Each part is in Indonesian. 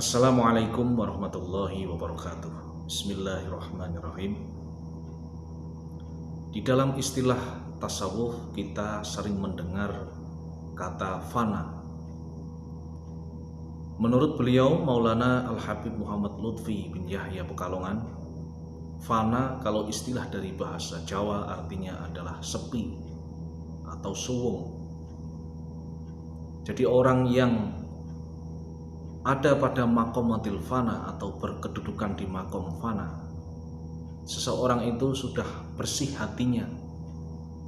Assalamualaikum warahmatullahi wabarakatuh. Bismillahirrahmanirrahim. Di dalam istilah tasawuf kita sering mendengar kata fana. Menurut beliau Maulana Al-Habib Muhammad Lutfi bin Yahya Pekalongan, fana kalau istilah dari bahasa Jawa artinya adalah sepi atau suwung. Jadi orang yang ada pada makomatil fana atau berkedudukan di makom fana, seseorang itu sudah bersih hatinya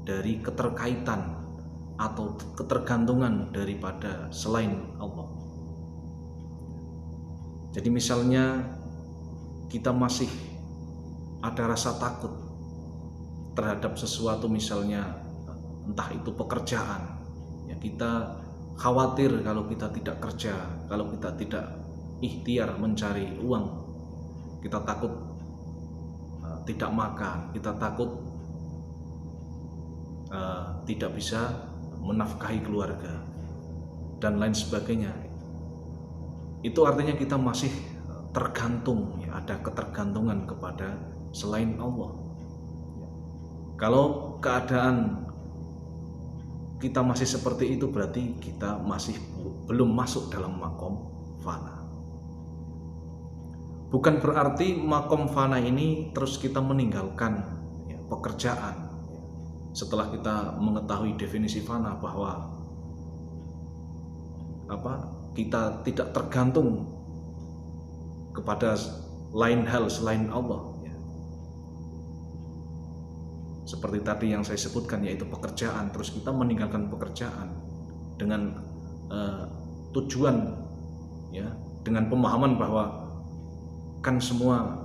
dari keterkaitan atau ketergantungan daripada selain Allah. Jadi misalnya kita masih ada rasa takut terhadap sesuatu, misalnya entah itu pekerjaan, ya kita khawatir kalau kita tidak kerja, kalau kita tidak ikhtiar mencari uang, kita takut tidak makan, kita takut tidak bisa menafkahi keluarga dan lain sebagainya. Itu artinya kita masih tergantung, ya, ada ketergantungan kepada selain Allah. Kalau keadaan kita masih seperti itu, berarti kita masih belum masuk dalam makom fana. Bukan berarti makom fana ini terus kita meninggalkan, ya, pekerjaan, ya. Setelah kita mengetahui definisi fana bahwa kita tidak tergantung kepada lain hal selain Allah, ya. Seperti tadi yang saya sebutkan, yaitu pekerjaan, terus kita meninggalkan pekerjaan dengan tujuan, ya, dengan pemahaman bahwa kan semua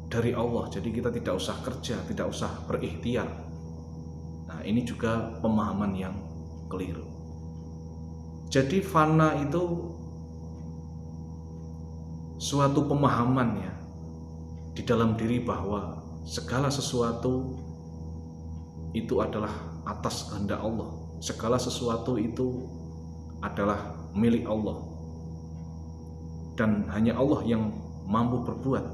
dari Allah, jadi kita tidak usah kerja, tidak usah berikhtiar. Nah, ini juga pemahaman yang keliru. Jadi fana itu suatu pemahaman, ya, di dalam diri bahwa segala sesuatu itu adalah atas kehendak Allah. Segala sesuatu itu adalah milik Allah. Dan hanya Allah yang mampu berbuat,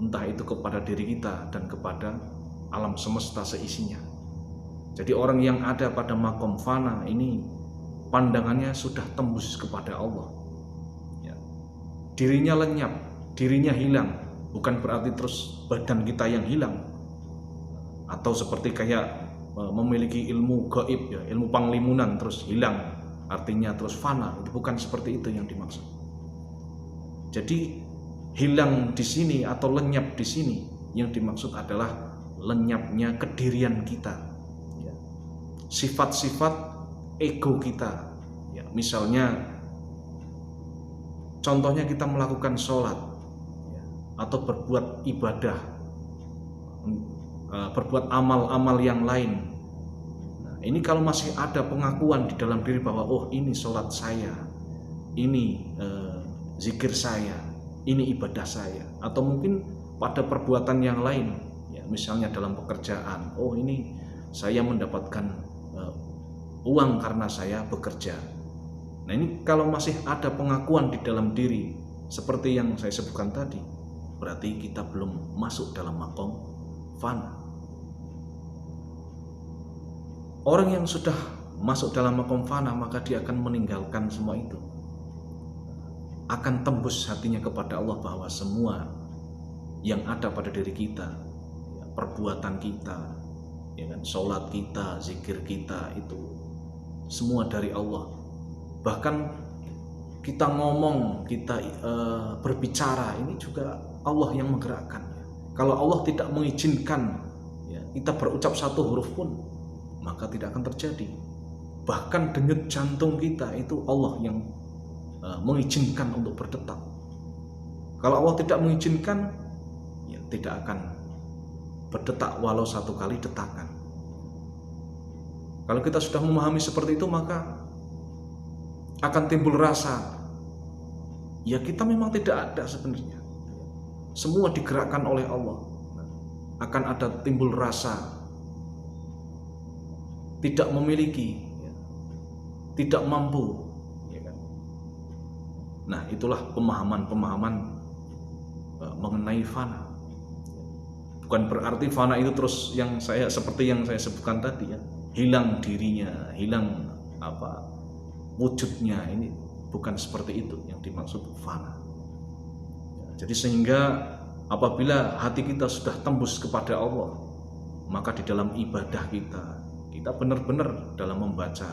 entah itu kepada diri kita dan kepada alam semesta seisinya. Jadi orang yang ada pada makom fana ini pandangannya sudah tembus kepada Allah, ya. Dirinya lenyap, dirinya hilang. Bukan berarti terus badan kita yang hilang, atau seperti kayak memiliki ilmu gaib, ya, ilmu panglimunan terus hilang, artinya terus fana. Itu bukan seperti itu yang dimaksud. Jadi hilang di sini atau lenyap di sini yang dimaksud adalah lenyapnya kedirian kita, ya. Sifat-sifat ego kita, ya. Misalnya contohnya kita melakukan sholat, ya, atau berbuat ibadah, berbuat amal-amal yang lain. Nah, ini kalau masih ada pengakuan di dalam diri bahwa oh ini sholat saya, ini zikir saya, ini ibadah saya, atau mungkin pada perbuatan yang lain, ya, misalnya dalam pekerjaan, oh ini saya mendapatkan uang karena saya bekerja. Nah, ini kalau masih ada pengakuan di dalam diri seperti yang saya sebutkan tadi, berarti kita belum masuk dalam makom fana. Orang yang sudah masuk dalam makom fana, maka dia akan meninggalkan semua itu, akan tembus hatinya kepada Allah bahwa semua yang ada pada diri kita, ya, perbuatan kita, ya kan, sholat kita, zikir kita, itu semua dari Allah. Bahkan kita ngomong, kita berbicara, ini juga Allah yang menggerakkan. Kalau Allah tidak mengizinkan, ya, kita berucap satu huruf pun, maka tidak akan terjadi. Bahkan denyut jantung kita itu Allah yang mengizinkan untuk berdetak. Kalau Allah tidak mengizinkan, ya tidak akan berdetak walau satu kali detakan. Kalau kita sudah memahami seperti itu, maka akan timbul rasa, ya kita memang tidak ada sebenarnya, semua digerakkan oleh Allah. Akan ada timbul rasa tidak memiliki, tidak mampu, Nah, itulah pemahaman-pemahaman mengenai fana. Bukan berarti fana itu terus seperti yang saya sebutkan tadi ya, hilang dirinya, hilang wujudnya. Ini bukan seperti itu yang dimaksud fana. Jadi sehingga apabila hati kita sudah tembus kepada Allah, maka di dalam ibadah kita benar-benar dalam membaca,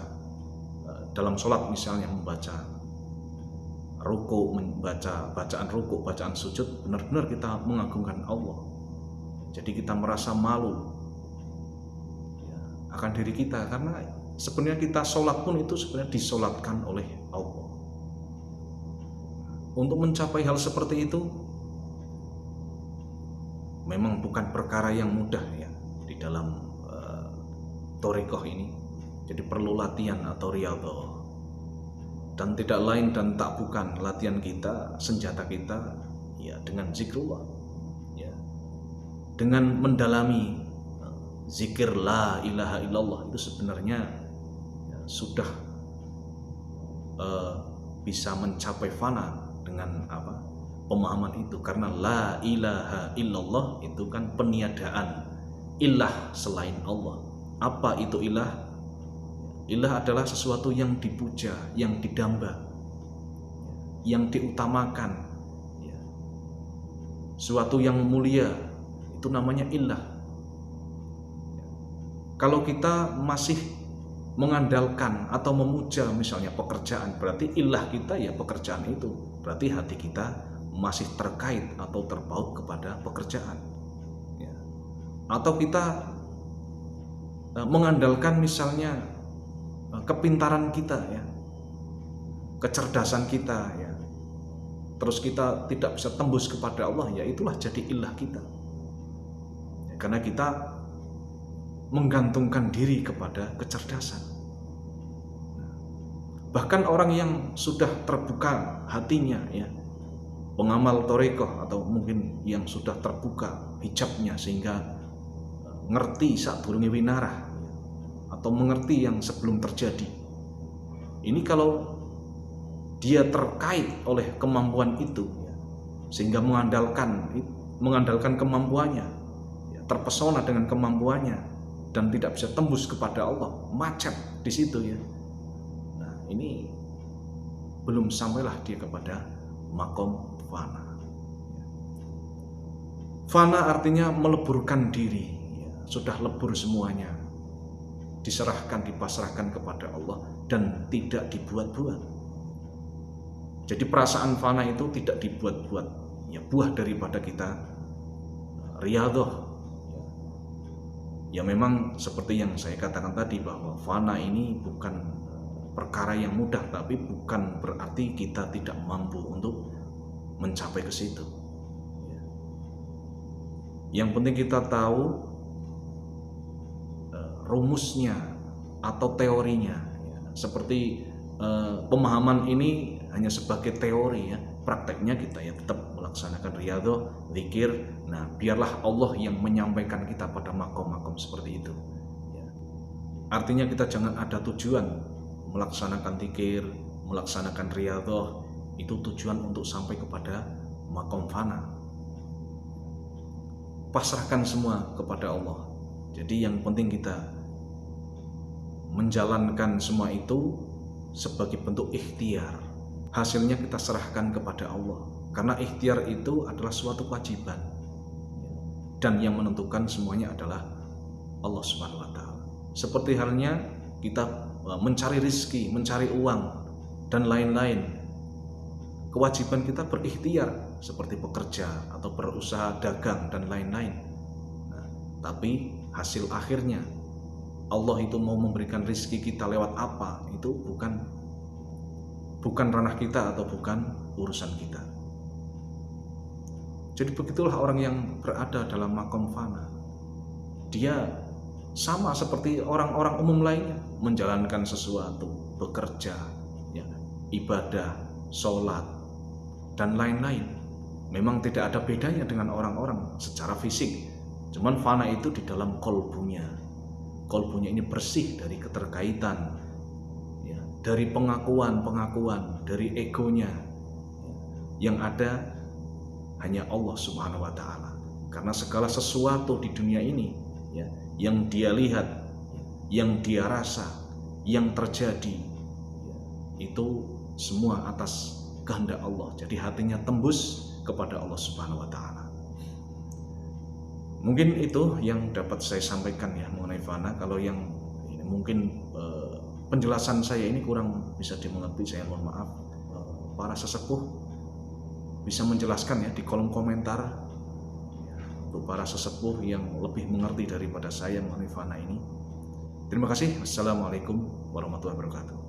dalam sholat misalnya membaca ruku, membaca bacaan ruku, bacaan sujud, benar-benar kita mengagungkan Allah. Jadi kita merasa malu akan diri kita, karena sebenarnya kita sholat pun itu sebenarnya disolatkan oleh Allah. Untuk mencapai hal seperti itu memang bukan perkara yang mudah ya di dalam thariqah ini. Jadi perlu latihan atau riyadhah, dan tidak lain dan tak bukan latihan kita, senjata kita ya dengan zikrullah, ya dengan mendalami zikir la ilaha illallah. Itu sebenarnya ya, sudah bisa mencapai fana dengan pemahaman itu, karena la ilaha illallah itu kan peniadaan ilah selain Allah. Apa itu ilah? Ilah adalah sesuatu yang dipuja, yang didamba, yang diutamakan, sesuatu yang mulia, itu namanya ilah. Kalau kita masih mengandalkan atau memuja misalnya pekerjaan, berarti ilah kita ya pekerjaan itu. Berarti hati kita masih terkait atau terpaut kepada pekerjaan. Atau kita mengandalkan misalnya kepintaran kita ya, kecerdasan kita ya, terus kita tidak bisa tembus kepada Allah, ya itulah jadi ilah kita. Karena kita menggantungkan diri kepada kecerdasan. Bahkan orang yang sudah terbuka hatinya ya, pengamal thariqah, atau mungkin yang sudah terbuka hijabnya sehingga ngerti saat durunge winarah atau mengerti yang sebelum terjadi. Ini kalau dia terkait oleh kemampuan itu ya, sehingga mengandalkan kemampuannya, ya, terpesona dengan kemampuannya dan tidak bisa tembus kepada Allah, macet di situ ya. Nah, ini belum sampailah dia kepada makom fana. Fana artinya meleburkan diri, ya, sudah lebur semuanya, diserahkan, dipasrahkan kepada Allah dan tidak dibuat-buat. Jadi perasaan fana itu tidak dibuat-buat, ya, buah daripada kita riyadhah. Ya memang seperti yang saya katakan tadi, bahwa fana ini bukan perkara yang mudah, tapi bukan berarti kita tidak mampu untuk mencapai ke situ. Yang penting kita tahu rumusnya atau teorinya. Seperti pemahaman ini hanya sebagai teori ya, prakteknya kita ya tetap melaksanakan riyadhah, zikir. Nah, biarlah Allah yang menyampaikan kita pada makom-makom seperti itu ya. Artinya kita jangan ada tujuan melaksanakan zikir, melaksanakan riyadhah itu tujuan untuk sampai kepada makom fana. Pasrahkan semua kepada Allah. Jadi yang penting kita menjalankan semua itu sebagai bentuk ikhtiar. Hasilnya kita serahkan kepada Allah, karena ikhtiar itu adalah suatu kewajiban, dan yang menentukan semuanya adalah Allah Subhanahu wa Ta'ala. Seperti halnya kita mencari rizki, mencari uang dan lain-lain, kewajiban kita berikhtiar seperti bekerja atau berusaha dagang dan lain-lain. Nah, tapi hasil akhirnya Allah itu mau memberikan rizki kita lewat apa, itu bukan ranah kita atau bukan urusan kita. Jadi begitulah orang yang berada dalam makom fana. Dia sama seperti orang-orang umum lainnya, menjalankan sesuatu, bekerja, ya, ibadah, sholat, dan lain-lain. Memang tidak ada bedanya dengan orang-orang secara fisik. Cuman fana itu di dalam kolbunya. Kolbunya ini bersih dari keterkaitan, ya, dari pengakuan, dari egonya, Yang ada hanya Allah Subhanahu wa Ta'ala. Karena segala sesuatu di dunia ini, ya, yang dia lihat, yang dia rasa, yang terjadi, itu semua atas kehendak Allah. Jadi hatinya tembus kepada Allah Subhanahu wa Ta'ala. Mungkin itu yang dapat saya sampaikan ya mengenai fana. Kalau yang mungkin penjelasan saya ini kurang bisa dimengerti, saya mohon maaf. Para sesepuh bisa menjelaskan ya di kolom komentar, untuk para sesepuh yang lebih mengerti daripada saya mengenai fana ini. Terima kasih. Assalamualaikum warahmatullahi wabarakatuh.